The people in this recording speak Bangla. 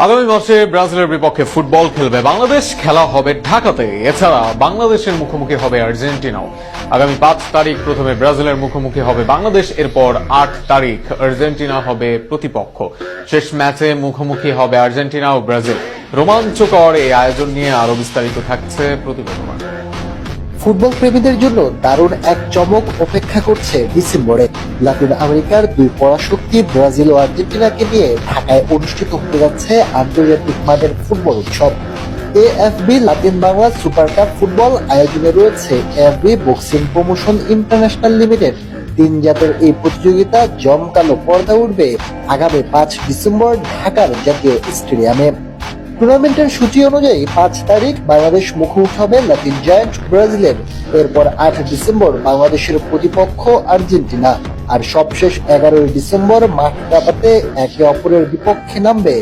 আগামী মাসে ব্রাজিলের বিপক্ষে ফুটবল খেলবে বাংলাদেশ, খেলা হবে ঢাকাতে। এছাড়া বাংলাদেশের মুখোমুখি হবে আর্জেন্টিনাও। আগামী 5 তারিখ প্রথমে ব্রাজিলের মুখোমুখি হবে বাংলাদেশ, এরপর 8 তারিখ আর্জেন্টিনা হবে প্রতিপক্ষ। শেষ ম্যাচে মুখোমুখি হবে আর্জেন্টিনা ও ব্রাজিল। রোমাঞ্চকর এই আয়োজন নিয়ে আরো বিস্তারিত থাকছে প্রতিবেদন। ফুটবল প্রেমীদের জন্য দারুণ এক চমক অপেক্ষা করছে ডিসেম্বরে। লাতিন আমেরিকার দুই পরাশক্তি ব্রাজিল ও আর্জেন্টিনাকে নিয়ে ঢাকায় অনুষ্ঠিত হতে যাচ্ছে আন্তর্জাতিক মানের ফুটবল উৎসব। AFB Latin Bangla super cup football আয়োজনে রয়েছে AFB boxing promotion international limited. 3 জাতের এই প্রতিযোগিতা জমকালো পর্দা উঠবে আগামী 5 ডিসেম্বর ঢাকার জাতীয় স্টেডিয়ামে। টুর্নামেন্টের সূচি অনুযায়ী 5 তারিখ বাংলাদেশ মুখোমুখি হবে লাতিন জায়ান্ট ব্রাজিলের। এরপর 8 ডিসেম্বর বাংলাদেশের প্রতিপক্ষ আর্জেন্টিনা। আর সবশেষ 11 ডিসেম্বর মাঠ কাঁপাতে একে অপরের বিপক্ষে নামবে